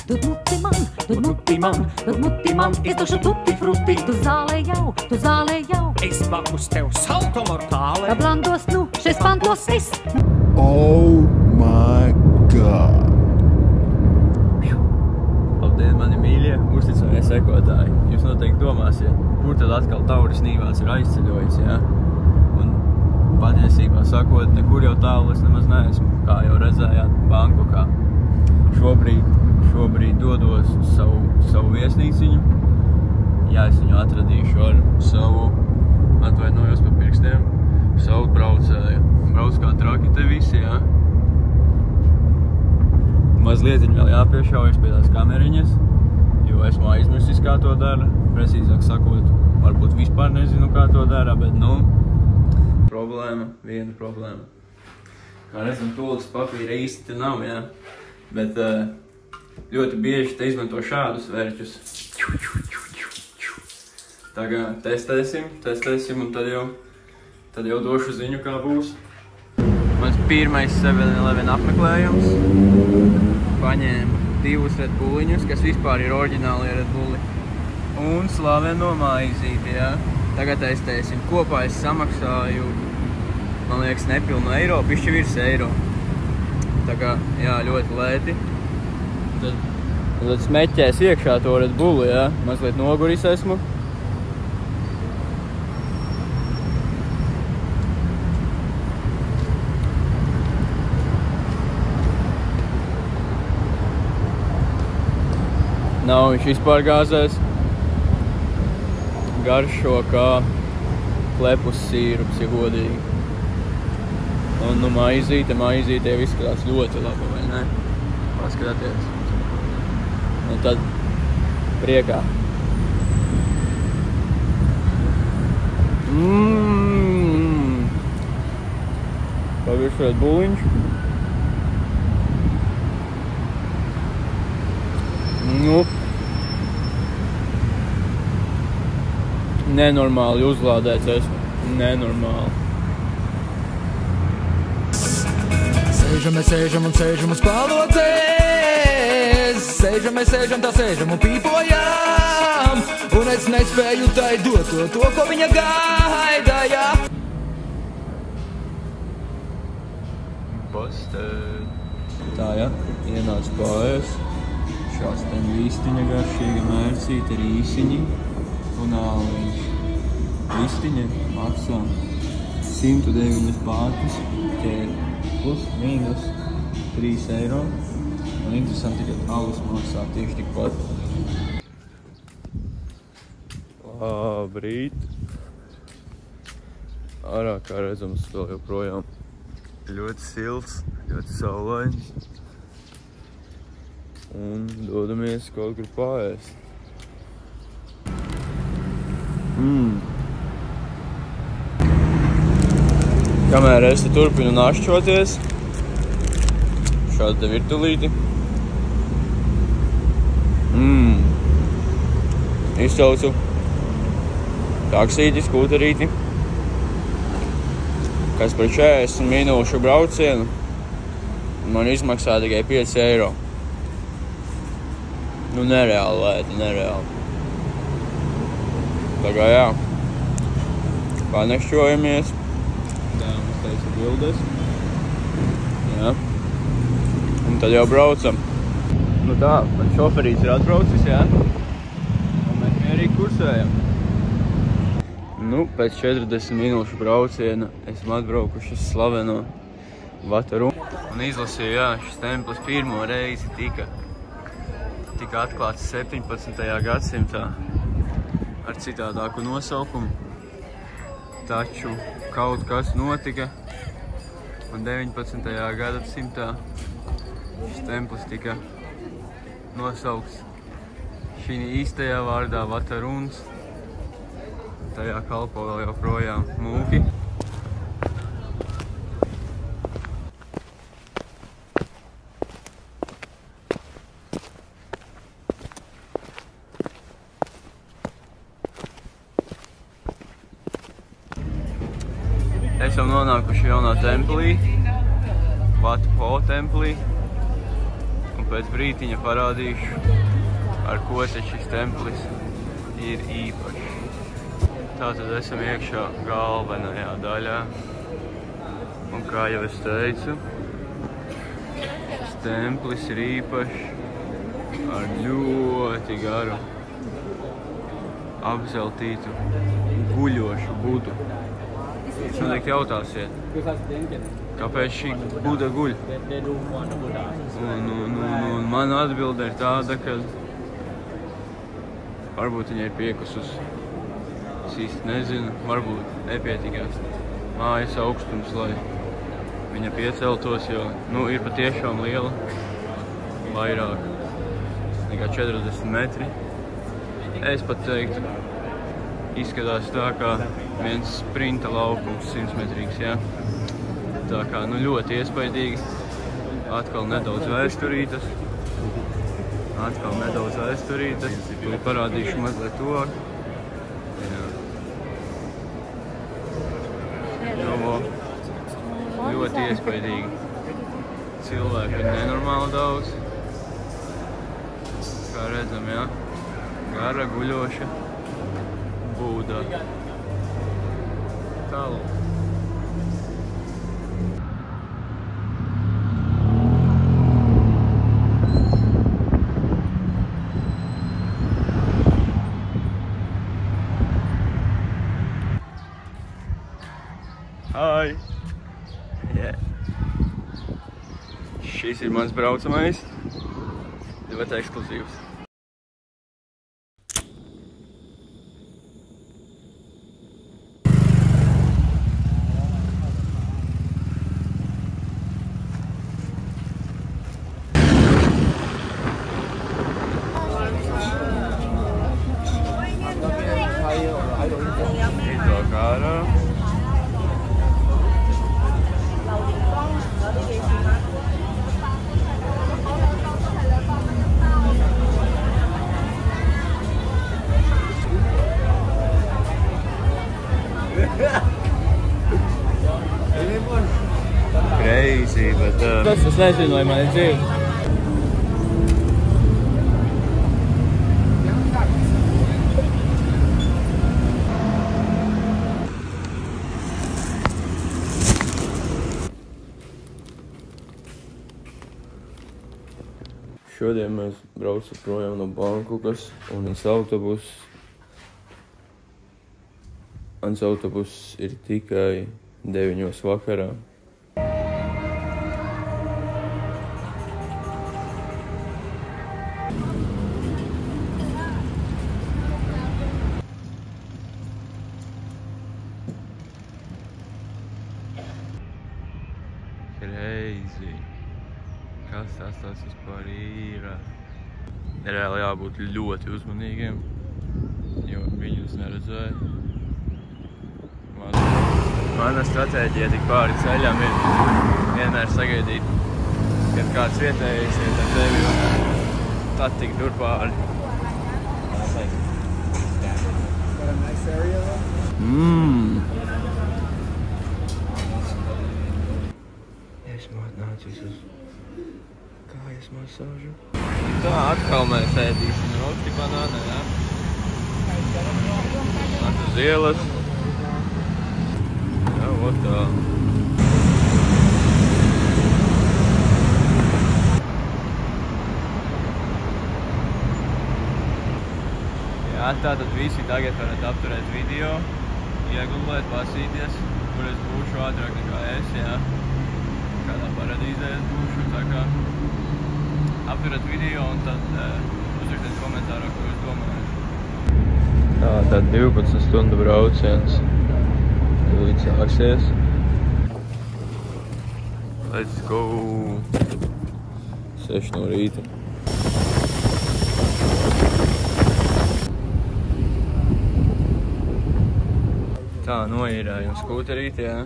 dod muti man, es došu tutti frutti. Tu zālē jau, Es blakus tev salto mortāle. blandos nu, šes pantos es. Oh my God! Labdien, mani mīļie, uzticamie sekotāji. Jūs noteikti domāsiet, kur tad atkal Tauris Nīvāns ir aizceļojis, jā? Un patiesībā sakot, nekur jau tālu es nemaz neesmu, kā jau redzējāt Bankokā. Šobrīd dodos uz savu viesnīciņu. Jā, es viņu atradīšu ar savu, atvainojos pa pirkstiem, savu braucēju. Brauc kā traki te visi, jā. Mazliet vēl jāpiešaujas pie tās kameriņas, jo esmu aizmirsis, kā to dara. Precīzāk sakot, varbūt vispār nezinu, kā to dara, bet nu, viena problēma. Kā redzam, tuliks papīra īsti te nav, jā. Bet ļoti bieži te izmanto šādus vērķus. Tā kā testēsim un tad jau došu ziņu, kā būs. Mans pirmais 7-Eleven apmeklējums. Paņēmu 2 Red Bulliņus, kas vispār ir oriģināli Red Bulli. Un slaveno maizīti, jā. Tagad testēsim. Kopā es samaksāju, man liekas, nepilnu eiro, bišķi virs eiro. Tā kā, jā, ļoti lēti. Tad smeķēs iekšā to Red Bulli, jā. Mazliet noguris esmu. Nav viņš vispār gāzēs. Garšo kā klepus sīrups, ja godīgi. Un nu maizīte jau izskatās ļoti laba, vai ne? Paskatāties. Un tad priekā. Paviršu Red Bulliņš. Nu, nenormāli uzlādēts esmu. Nenormāli. Sēžam uz palodzēs. Sēžam un pīpojam. Un es nespēju tai dot to, ko viņa gaida, jā. Tā, jā, ienāc pājās. Šāds ten vistiņa garšīga mērcīte ar īsiņi un āliņš. Vistiņa maksā 109 bātus, tie ir plus mīnus 3 eiro. Un interesanti, ka alus maksā tieši tikpat. Labrīt! Ārā, kā redzams, vēl joprojām ļoti silts, ļoti saulains. Un dodamies kaut kur paēst. Kamēr es te turpinu našķoties, šāda te virtulīti. Izsaucu taksīti, skūterīti, kas par 40 minūšu braucienu man izmaksā tikai 5 eiro. Nu, nereāli lēti, nereāli. Tā kā jā, panešķojamies. Tā, mums teica bildes. Jā. Un tad jau braucam. Nu tā, man šoferīts ir atbraucis, jā. Un mēs mierīgi kursējam. Nu, pēc 40 minūšu brauciena esam atbraukuši uz slaveno Vataru. Un izlasīju, jā, šis templis pirmo reizi tika atklāts 17. gadsimtā ar citādāku nosaukumu. Taču kaut kas notika un 19. gadsimtā šis templis tika nosaukts šī īstajā vārdā Vataruns. Tajā kalpo vēl joprojām mūki. Esam nonākuši jaunā templī, Vatu Po templī. Un Un pēc brītiņa parādīšu, ar ko šis templis ir īpašs. Tātad esam iekšā galvenajā daļā. Un kā jau es teicu, šis templis ir īpašs ar ļoti garu apzeltītu guļošu budu. Jūs noteikti jautāsiet, kāpēc šī buda guļ? Un mana atbilde ir tāda, ka varbūt viņa ir piekususi. Es īsti nezinu, varbūt nepietikās mājas augstums, lai viņa pieceltos, jo ir patiešām liela, vairāk nekā 40 metri. Es pat teiktu, izskatās tā kā viens sprinta laukums 100 metrīgs, jā. Tā kā, ļoti iespaidīgi. Atkal nedaudz vēsturītas. Tūlīt parādīšu mazliet tuvāk. Ļoti iespaidīgi. Cilvēku ir nenormāli daudz. Kā redzam, jā. Gara, guļoša būda. Tālu. Hai! Yeah. Šis ir mans braucamais. Ļoti ekskluzīvs. Crazy, bet... Es nezinu, vai man ir dzīve. Šodien mēs braucam projām no Bankokas un mans autobus ir tikai 9 vakarā. Crazy. Kas tas vispār ir? Reāli jābūt ļoti uzmanīgiem, jo viņus neredzēju. Mana stratēģija tik pāri ceļam ir vienmēr sagaidīt, kad kāds vietējais iet ar tevi un tad tik tur pāri. Esmu atnācis uz kājas masāžu. Tā, atkal mēs ēdīsim roti banānē, jā? Nāk uz ielas. Jā, otā. Jā, tātad visi tagad varat apturēt video, iegulēt, pasīties, kur es būšu ātrāk nekā es, jā. Kādā paradīzē es būšu, tā kā apturēt video un tad uzrakstiet komentārā, ko jūs domājat. Tā, tad 12 stundu brauciens. Tūlīt sāksies. Let's go! 6 no rīta. Tā, noīrējam skūterīt, jā.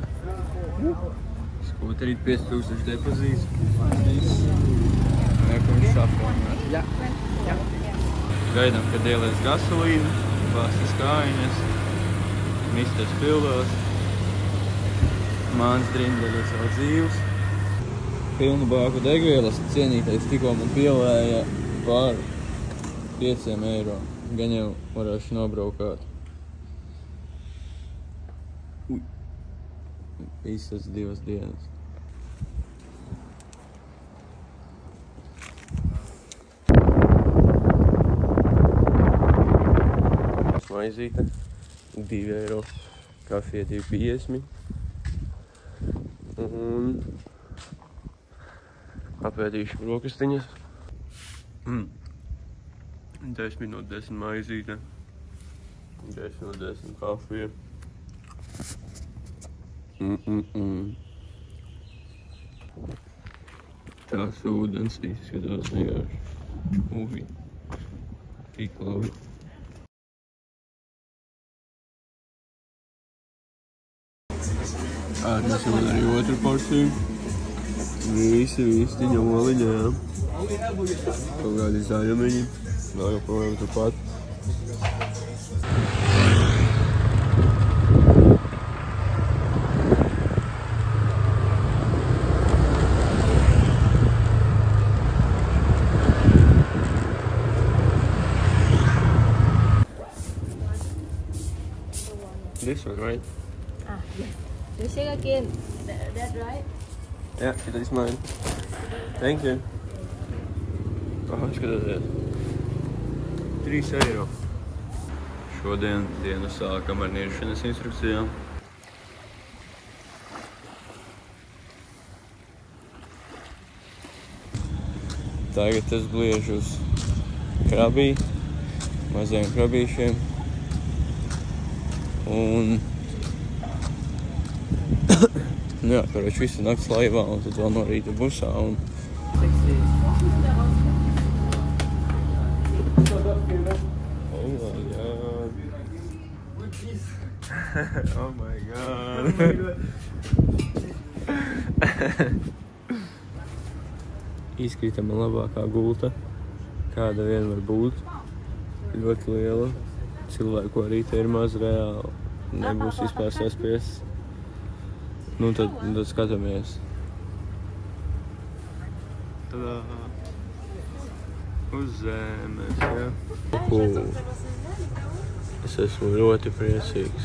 Skūterīt 5000 depozīts. Ko viņš safrāmē. Jā. Gaidām, kad ielēs gasolīnu, bāstas kājiņas, misters pildos, māns drindeļos vēl dzīvs. pilnu bāku degvielas. Cienītais tikko man pielēja par 5 eiro. Gan jau varēšu nobraukāt. Visas 2 dienas. Maizīte 2 eiro. Kafija 2,50. Un apēdīšu brokastiņas. 10 no 10 maizīte. 10 no 10 kafija. Tās ūdens izskatās vienkārši. Uvi. Tik labi. Ārnesim arī otru porciju. Visi vistiņa oliņā, jā. Kaut kādi zaļumiņi. Vēl joprojām turpat. This one, right? Yes. You shake again. That right? Yeah, that is mine. Thank you. Skatieties. 3 eiro. Šodien dienu sākam ar niršanas instrukcijām. Tagad es bliežu uz krabī, mazajiem krabīšiem. Un nu jā, karoči visu nakts laivā un tad vēl no rīta busā un... Oh my god. Oh my god. Izkrita man labākā gulta, kāda vien var būt. Ļoti liela. Cilvēku arī te ir maz reāli. Nebūs vispār saspiests. Nu, tad skatāmies. Tadā! Uz zemes, jā. Es esmu ļoti priecīgs.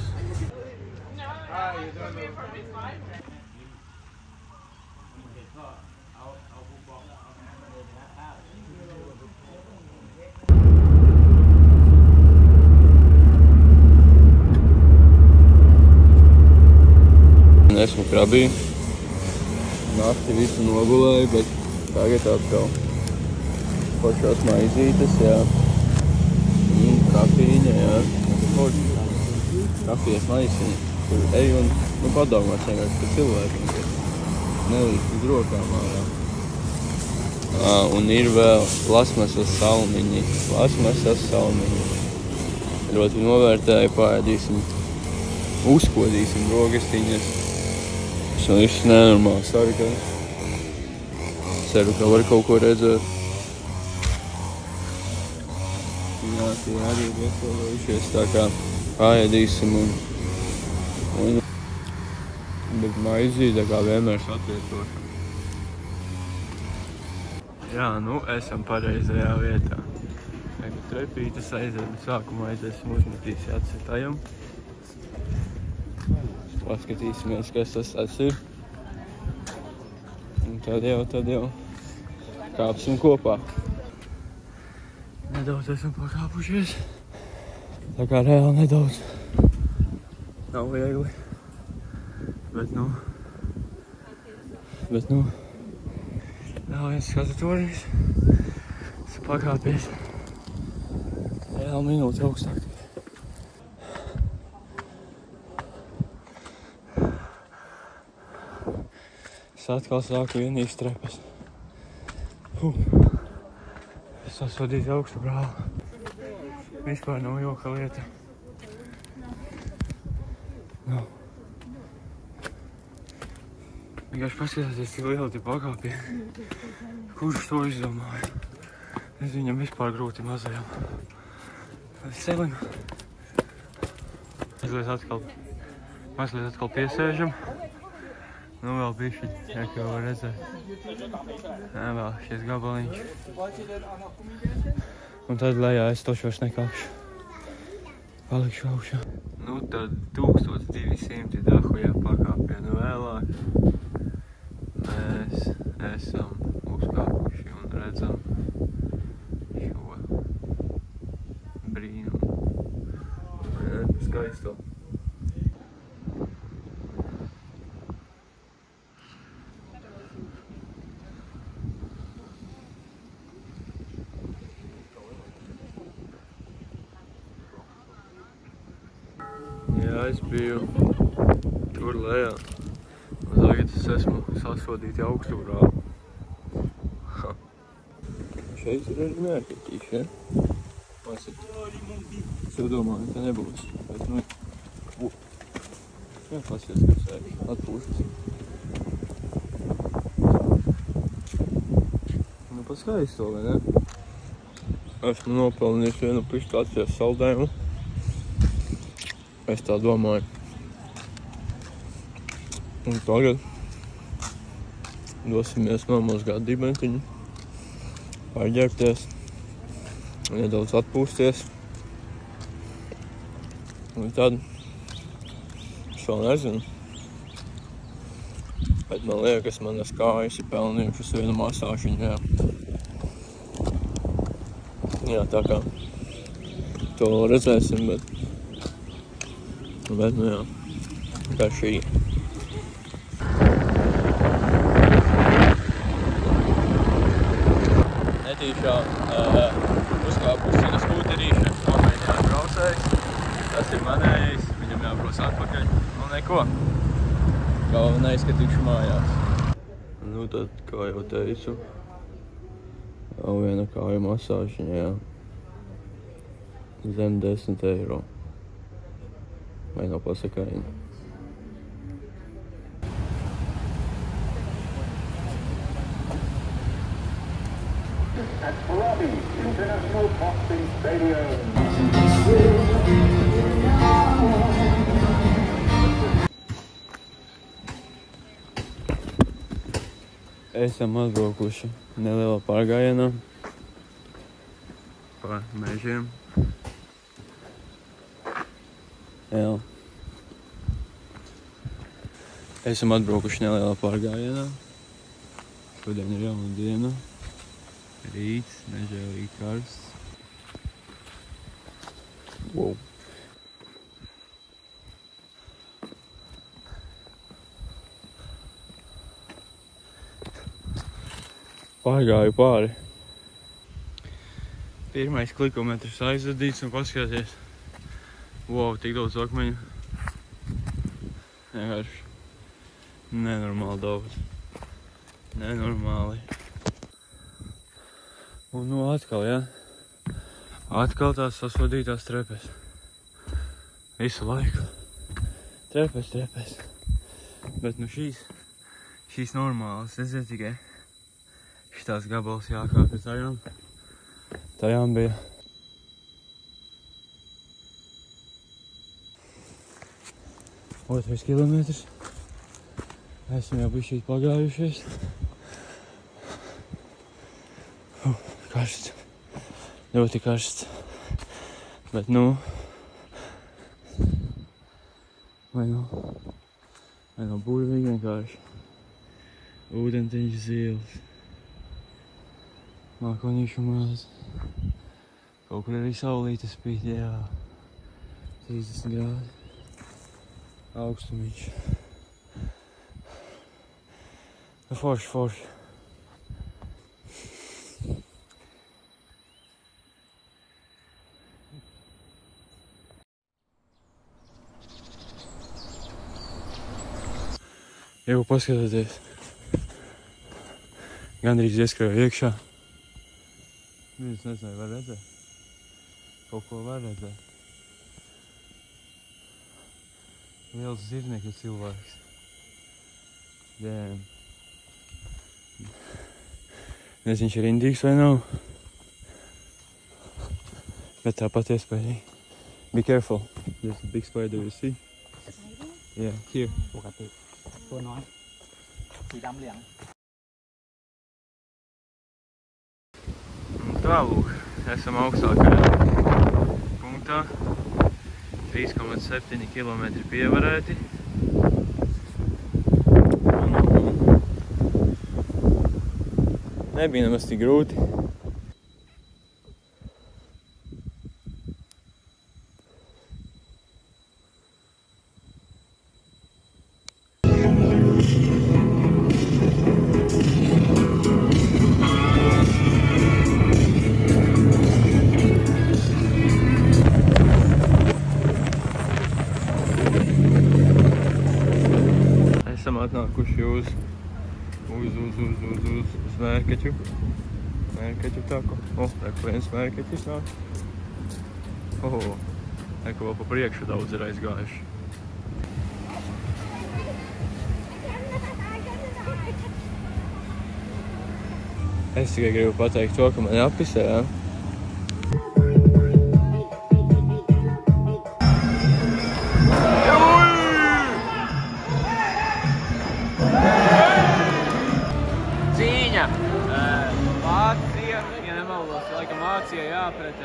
Esmu krabī. Nakti visu nogulēju, bet tagad atkal. Foršās maizītes, jā. Kafīņa, jā. Kafijas maisiņa. Tur eju un padomās vienkārši par cilvēkiem. Nelīst uz rokām ārā. Un ir vēl plasmasas salmiņi. Plasmasas salmiņi. Ļoti novērtēju, paēdīsim. Uzkodīsim brokastiņas. Tas viss nenormāli sarkans. Ceru, ka var kaut ko redzēt. Jā, tie arī veselējušies, tā kā paēdīsim un... Bet maizīte kā vienmēr atvietoša. Jā, nu esam pareizajā vietā. Tagad trepītes aiziet, sākumā aiziesim uzmetīsi atcetajam. Paskatīsimies, kas tas ir. Un tad jau kāpsim kopā. Nedaudz esam pakāpušies. Tā kā reāli nedaudz. Nav viegli. Bet nu... Nav viens skatu tornis. Esmu pakāpies. Reāli minūtes augstāk. Es atkal sāku vienīgi strepas. Es sasodīju augstu brāli. Vispār nav joka lieta. Nav. Vienkārši paskatieties, cik liela tie pakāpieni. Kurš to izdomāja? Es viņam vispār grūti mazajam. Celim. Mazliet atkal piesēžam. Nu vēl bišķi, ja jau var redzēt. Nē, vēl šies gabaliņš. Un tad lejā es toši vairs nekāpšu. Palikšu augšā. Nu tad 1200 dahujā pakāpienu vēlāk. Mēs esam uzkāpuši un redzam šo brīnumu. Skaisto. Jā, es biju tur lejā. Un tagad es esmu sasodīti augstūrā. Šeit ir arī mērķetīši, ja? Pasaka. Es jau domāju, ka nebūs. Bet, nu, jā, pasies, ka sēž. Atpūšas. Nu, pa skaisto, vai ne? Esmu nopelnījis vienu pistācijas saldējumu. Es tā domāju. Un tagad dosimies nomazgāt dibentiņu, pārģērbties, nedaudz atpūsties. Un tad es vēl nezinu, bet man liekas, manas kājas ir pelnījušas vienu masāžiņu, jā. Jā, tā kā to vēl redzēsim, bet nu jā, kā šī. Netīšā uzkāpus ir skūterīša, nomainījās braucējs. Tas ir manējais, viņam jābrauc atpakaļ. Nu neko, galvenais, ka tikšu mājās. Nu tad, kā jau teicu, vēl viena kāju masāžiņa, jā. Zem 10 eiro. Vai nav pasakaini? At Parabi International Boxing Stadium. Esam atbraukuši nelielā pārgājienā pa mežiem. Jā. Esam atbraukuši nelielā pārgājienā. Šodien ir jauna diena. Rīts, nežēlīgi karsts. Wow. Pārgāju pāri. Pirmais klikometrs aizvadīts un paskaties. Wow, tik daudz akmeņu. Vienkārši nenormāli daudz. Nenormāli. Un nu atkal, ja? Atkal tās sasodītās trepes. Visu laiku. Trepes. Bet nu šīs normālas, redziet tikai. Šitās gabals jākāpja tajām. Tajām bija. Otrais kilometrs. Esam jau bišķīt pagājušies. Karsts. Ļoti karsts. Bet nu... Vai nav burvīgi vienkārši. Ūdentiņš zils. Mākonīšu maz. Kaut kur arī saulīte spīd, jā. 30 grādi. Augstumiņš. Forši. Jau paskatieties. Gandrīz ieskrēju iekšā. Es nezinu, var redzēt. Kaut ko var redzēt. Liels zirniekļu cilvēks. Damn. Nezinu, viņš ir indīgs vai nav. Bet tāpat iespējīgi. Be careful. There's a big spider, you see? Yeah, here. ปกติตัวน้อย สีดำเหลือง Tālūk, esam augstākajā punktā. 3,7 km pievarēti. Nebija nemaz tik grūti. Esam atnākuši uz Mērkeķu taku. Reku viens Mērkeķis nāk. Reku vēl pa priekšu daudz ir aizgājuši. Es tikai gribu pateikt to, ka mani appisē, jā. Vācija, ja nemaldos, laikam Vācija, jā, pret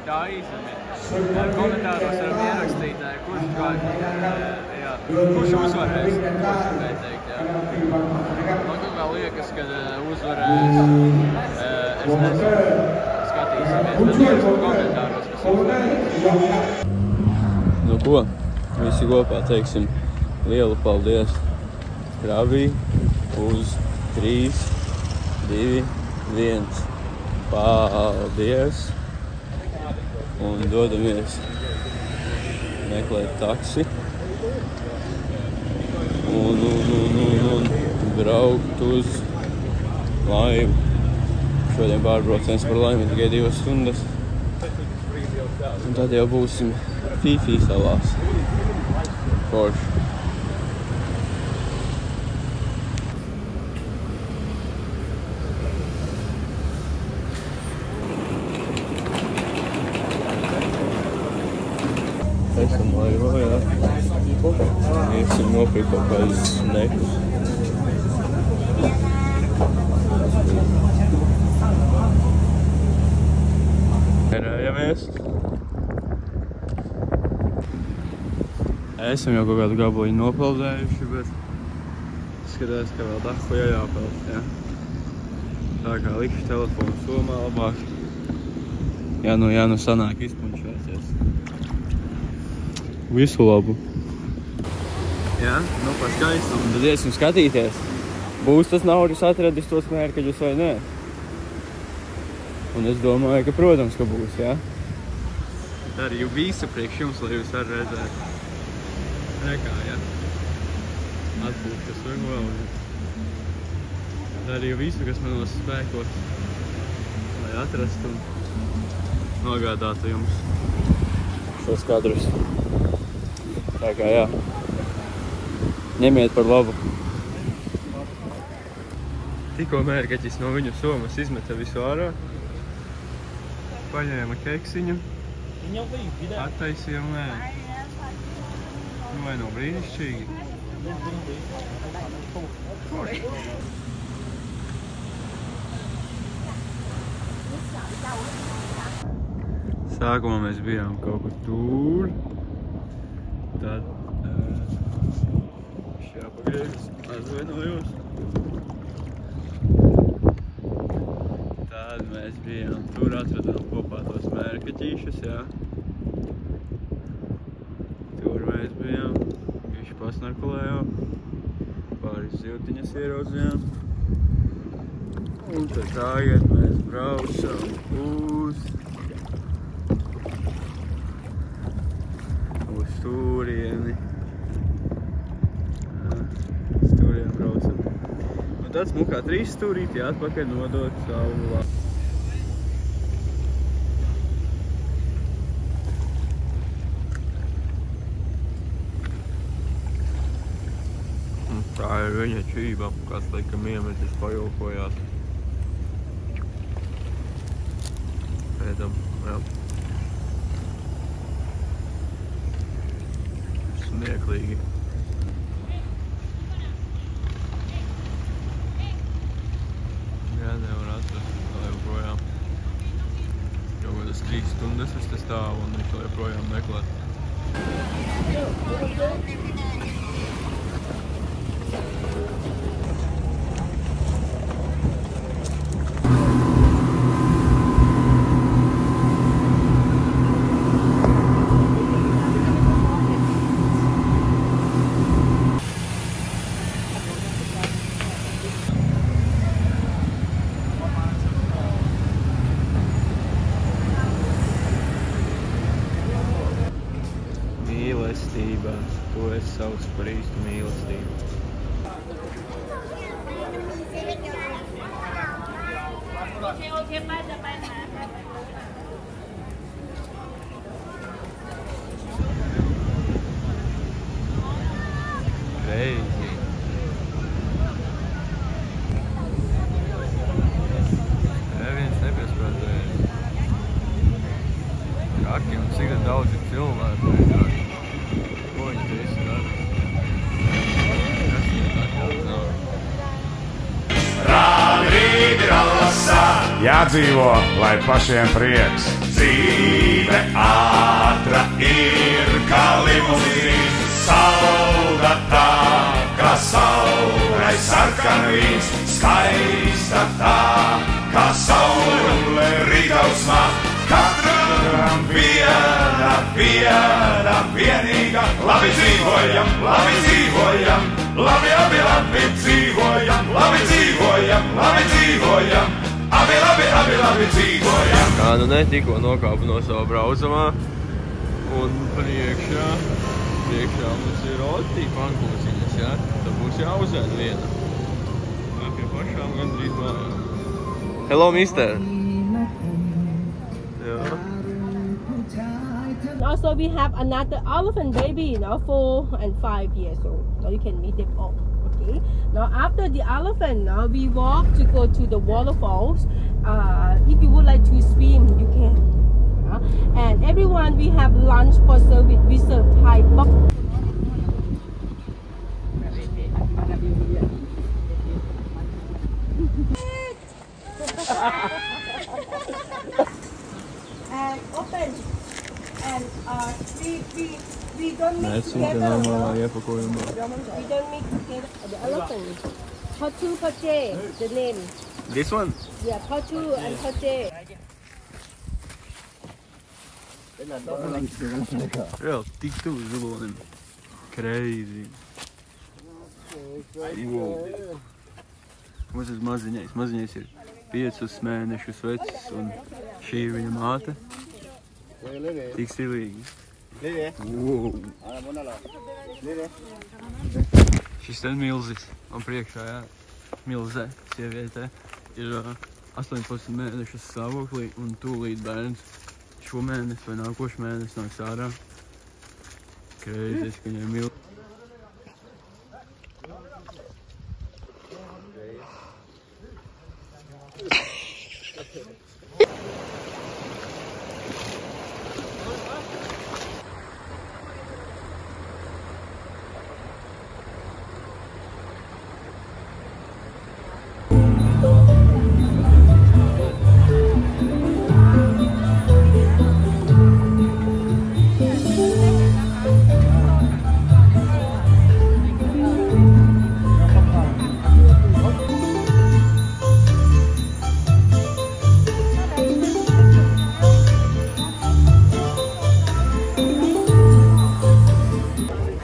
Taizemi. Komentāros varam ierakstīt, kurš uzvarēs, teikt, jā. Man kā liekas, kad uzvarēs, es nezinu, skatīsimies, bet ierakstu komentāros, kas uzvarēs. Nu ko, visi kopā teiksim lielu paldies Kravī uz 3, 2, 1. Paldies! Un dodamies meklēt taksi. Un braukt uz laivu. Šodien pārbrauciens par laivu tikai 2 stundas. Un tad jau būsim Fīfī salās. Forši. Esam laivā, jā. Iesim nopirkt kaut kādus snekus. Herējamies. Esam jau kaut kādu gabaliņu nopeldējuši, bet skatās, ka vēl dahu jāpeld, jā. Tā kā likšu telefonu somā labāk. Jā, nu sanāk izpunčēsies. Visu labu. Jā, nu pa skaistumu. Tad iesim skatīties. Būs tas Nauris atradis tos Mērkeķus vai nē? Un es domāju, ka protams, ka būs, jā. Darīju visu priekš jums, lai jūs arī redzētu. Rekā, jā. Atbūt, kas vajag vēl. Darīju visu, kas manos spēkos, lai atrastu un nogādātu jums šos kadrus. Tā kā jā, ņemiet par labu. Tikko Mērkeķis no viņu somas izmeta visu ārā. Paņēma keksiņu. Attaisījām lēni. Nu vai nav brīnišķīgi? Sākumā mēs bijām kaut kur tur. Tad jāpagriezas, atvainojos. Tad mēs bijām tur, atradām kopā tos Mērkeķīšus, jā. Tur mēs bijām, bišķi pasnarkulējām, pāris zivtiņas ieraudzījām. Un tad tagad mēs braucam uz turieni. Uz turieni braucam. Un tad smukā 3 stūrīti atpakaļ nodot savu labu. Tā ir viņa čība, kas laikam iemetis pajokojās. Pēdam vēl. Smieklīgi. 3 stundas es te stāvu un viņš to joprojām meklē. Mīlestība, tu esi savs par īstu mīlestību. Crazy. Neviens nepiespēlēja. Kaki un cik daudz ir cilvēku. Ko viņi visi dara? Rādrīdi rallasa, jādzīvo, lai pašiem prieks. Dzīve ātra ir kā limuzīns, salda tā, kā saulē sarkana vīns, skaista tā, kā saule rītausmā. Katram viena, vienīga, labi dzīvojam, labi dzīvojam, labi, labi dzīvojam, labi dzīvojam, labi dzīvojam, labi dzīvojam. Kā nu ne, tikko nokāpu no sava braucamā un priekšā mums ir roti pankūciņas, ja? Tad būs jāuzēd viena. Tā pie pašām gandrīz mājām. Hello, mister! Yeah. Also, we have another elephant baby, 4 and 5 years old. So you can meet them all. Okay. Now, after the elephant, now we walk to go to the waterfalls. If you would like to swim, you can. And everyone, we have lunch for service. We serve Thai bok. And open. And we don't mix together. We don't mix together. The elephant. Potu Pache, the name. This one? Yeah, Potu and Pache. Reāli, tik tuvu zilonim. Crazy. Wow. Mums ir maziņais. Maziņais ir 5 mēnešus vecs un šī ir viņa māte. Tik stilīgi. Wow. Šis ten milzis man priekšā, jā. Milzē, sievietē, ir 18 mēnešus stāvoklī un tūlīt bērns šomēnes vai nākošu mēnesi nāks ārā. Kreizes, ka viņai milz.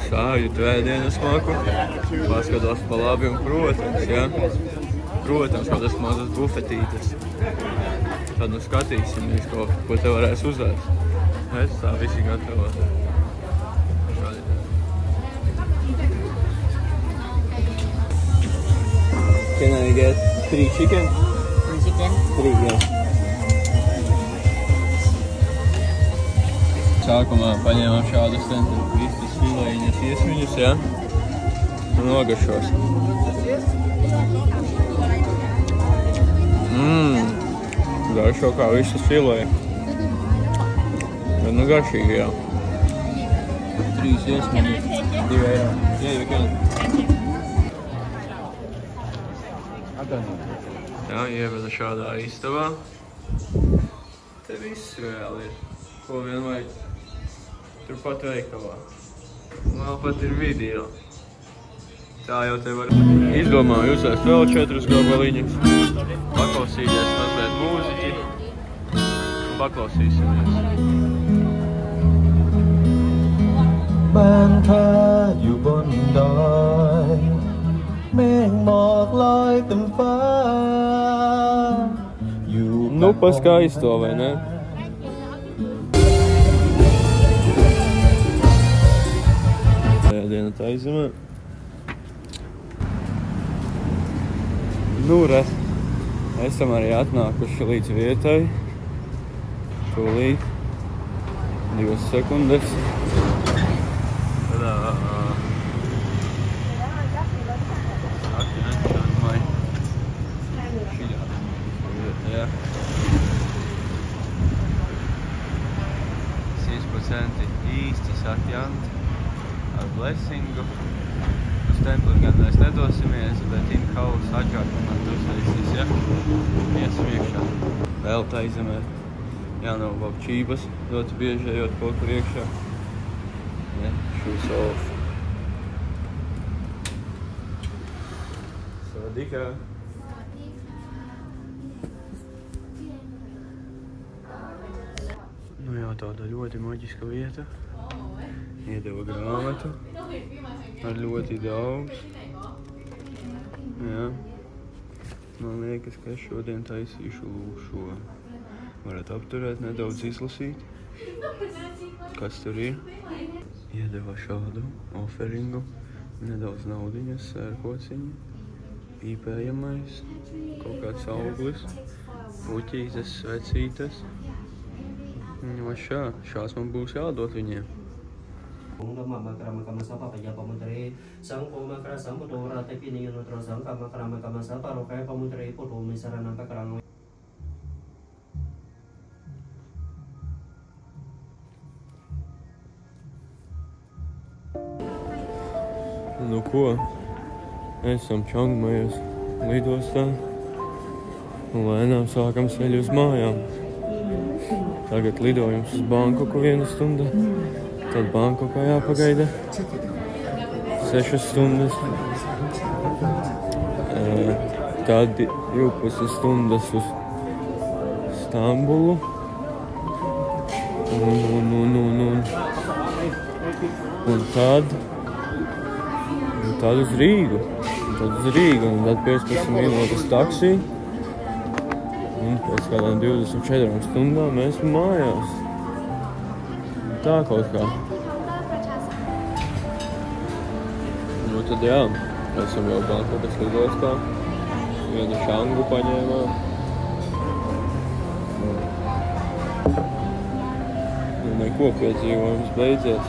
Sajūtu ēdienu smaku, paskatos pa labi un protams, ja? Protams, kaut tas mazas bufetītes. Tad nu skatīsimies, ko te varēs uzvērt. Es tā visi gatavot. Can I get 3 chicken? 3 chicken? 3, yeah. Sākumā paņēmām šādus vistas filējiņas iesmiņus, ja? Un nogaršos. Garšo kā vistas filēja. Bet nu garšīgi, jā. 3 iesmiņas, 2 eiro. Yeah, you can. Jā, ieveda šādā istabā. Te viss vēl ir. Ko vien vajag. Turpat veikalā. Vēl pat ir video. Tā jau te var. Izdomāju uzsēst vēl 4 gabaliņus. Paklausīties mazliet mūziķi. Paklausīsimies. บ้านข้าอยู่บนดอยเมฆหมอกลอยเต็มฟ้าอยู่ Nu, paskaisto, vai ne? Diena taizumā. Nu, re. Esam arī atnākuši līdz vietai. Tūlīt. 2 sekundes. Tadā. Atņemšanai. Šajā vietā. 100% īsti satjanti. Ar blessingu. Uz templi gan mēs nedosimies, bet in-house atkārtumā dusēsies, ja? Iesim iekšā. Vēl taizemē. Jānovalk čības, ļoti bieži ejot kaut kur iekšā. Ja, shoes off. Savadikā. Nu jā, tāda ļoti maģiska vieta. Iedeva grāmatu. Ar ļoti daudz. Jā. Man liekas, ka es šodien taisīšu šo. Varat apturēt, nedaudz izlasīt. Kas tur ir? Iedeva šādu oferingu. Nedaudz naudiņas, sērkociņi. Pīpējamais. Kaut kāds auglis. Puķītes, svecītes. Nu, šās man būs jādot viņiem. Nu ko, esam Čangmajas lidostā un lēnām sākam ceļu uz mājām. Tagad lidojums uz Bankoku 1 stunda, tad Bankokā jāpagaida 6 stundas, tad 12 stundas uz Stambulu un tad uz Rīgu, un tad 15 minūtes taksī, un pēc kādām 24 stundām mēs mājās. Tā kaut kā. Nu tad jā, esam jau Bankokas lidostā, vienu Čangu paņēmām. Nu neko, piedzīvojums beidzies.